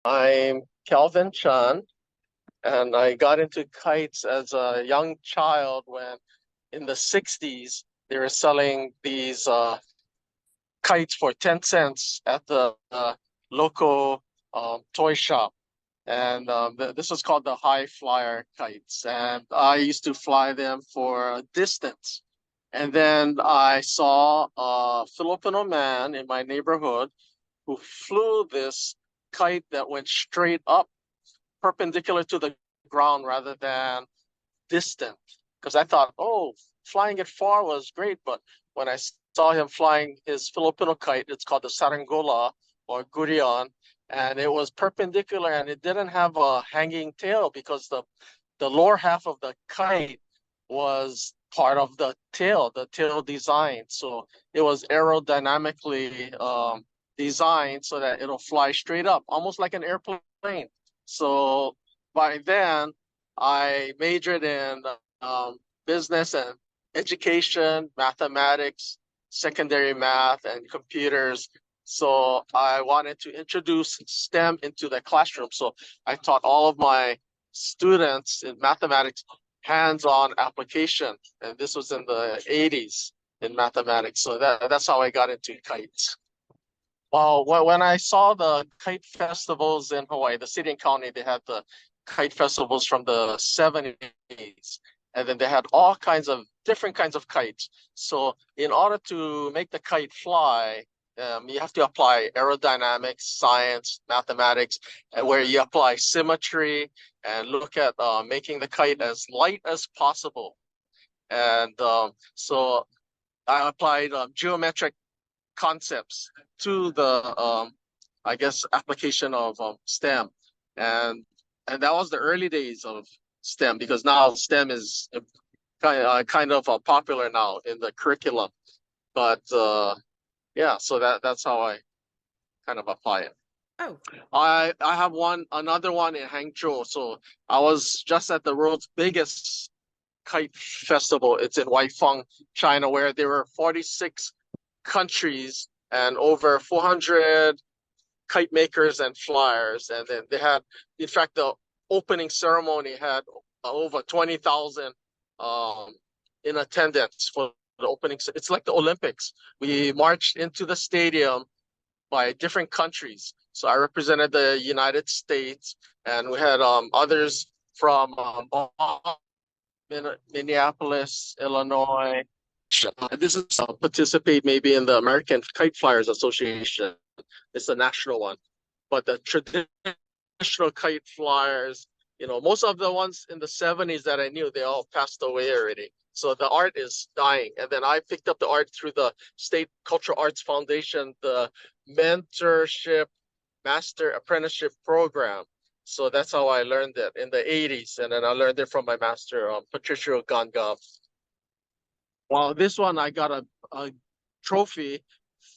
I'm Kelvin Chan, and I got into kites as a young child when in the 60s they were selling these kites for 10 cents at the local toy shop. And this was called the high flyer kites. And I used to fly them for a distance. And then I saw a Filipino man in my neighborhood who flew this kite that went straight up perpendicular to the ground rather than distant. Because I thought, oh, flying it far was great, but when I saw him flying his Filipino kite, it's called the Sarangola or Gurion, and it was perpendicular and it didn't have a hanging tail because the lower half of the kite was part of the tail design. So it was aerodynamically designed so that it'll fly straight up, almost like an airplane. So by then, I majored in business and education, mathematics, secondary math, and computers. So I wanted to introduce STEM into the classroom. So I taught all of my students in mathematics hands-on application, and this was in the 80s in mathematics. So that's how I got into kites. Well, when I saw the kite festivals in Hawaii, the city and county, they had the kite festivals from the 70s, and then they had all kinds of different kinds of kites. So in order to make the kite fly, you have to apply aerodynamics, science, mathematics, and where you apply symmetry and look at making the kite as light as possible. And so I applied geometric concepts to the I guess application of STEM, and that was the early days of STEM because now STEM is kind of popular now in the curriculum. But yeah, so that's how I kind of apply it. Oh, I have another one in Hangzhou. So I was just at the world's biggest kite festival. It's in Weifang, China, where there were 46 countries and over 400 kite makers and flyers. And then they had, in fact, the opening ceremony had over 20,000 um, in attendance for the opening. It's like the Olympics. We marched into the stadium by different countries. So I represented the United States, and we had others from Minneapolis, Illinois. This is participate maybe in the American Kite Flyers Association. It's a national one, but the traditional kite flyers, most of the ones in the 70s that I knew, they all passed away already. So the art is dying. And then I picked up the art through the State Cultural Arts Foundation, the mentorship master apprenticeship program. So that's how I learned it in the 80s. And then I learned it from my master, Patricio Ganga. Well, this one I got a trophy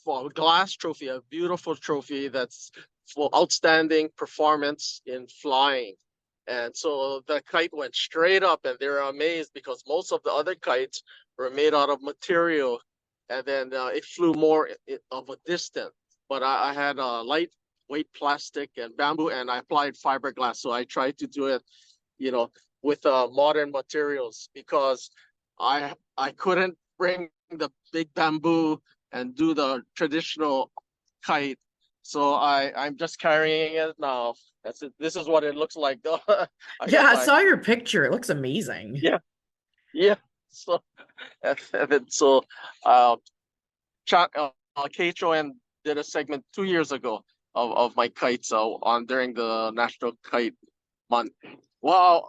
for a glass trophy, a beautiful trophy that's for outstanding performance in flying. And so the kite went straight up, and they were amazed because most of the other kites were made out of material, and then it flew more of a distance. But I had a lightweight plastic and bamboo, and I applied fiberglass. So I tried to do it, with modern materials because I couldn't bring the big bamboo and do the traditional kite. So I'm just carrying it now. That's it. This is what it looks like though. I yeah, got I my saw your picture. It looks amazing. yeah, yeah. So and then so uh KHON did a segment 2 years ago of my kites on during the National Kite Month. Wow,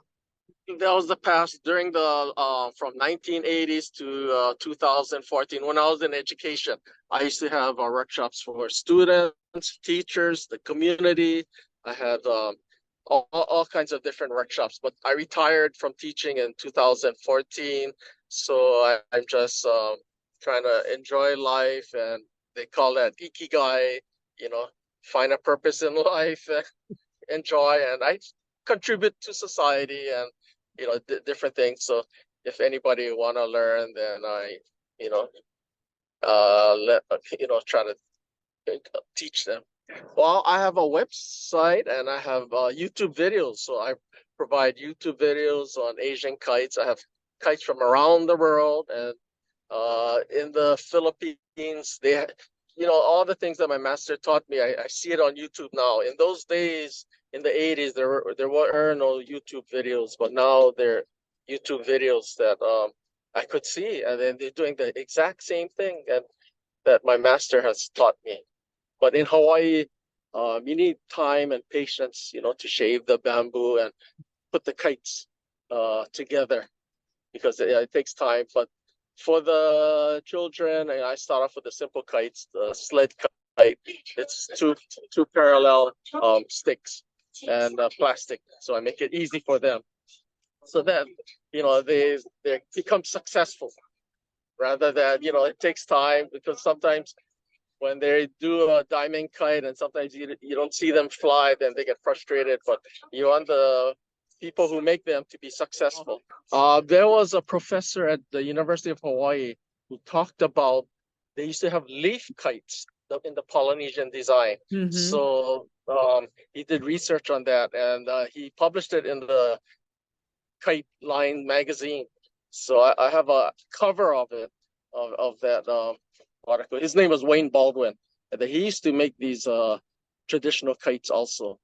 that was the past during the from 1980s to 2014 when I was in education. I used to have workshops for students, teachers, the community. I had all kinds of different workshops, but I retired from teaching in 2014. So I'm just trying to enjoy life, and they call that ikigai, you know, find a purpose in life, enjoy, and I contribute to society and different things. So if anybody want to learn, then I you know let try to teach them. Well, I have a website and I have YouTube videos. So I provide YouTube videos on Asian kites. I have kites from around the world, and in the Philippines, all the things that my master taught me, I see it on YouTube now. In those days, in the 80s, there were no YouTube videos, but now there are YouTube videos that I could see, and then they're doing the exact same thing that my master has taught me. But in Hawaii, you need time and patience, to shave the bamboo and put the kites together because it takes time. But for the children, I start off with the simple kites, the sled kite. It's two parallel sticks and plastic, so I make it easy for them. So then, they become successful rather than it takes time because sometimes when they do a diamond kite and sometimes you don't see them fly, then they get frustrated. But you want the people who make them to be successful. There was a professor at the University of Hawaii who talked about they used to have leaf kites in the Polynesian design. Hmm. So he did research on that and he published it in the Kite Line magazine. So I have a cover of it of that article. His name was Wayne Baldwin. And he used to make these traditional kites also.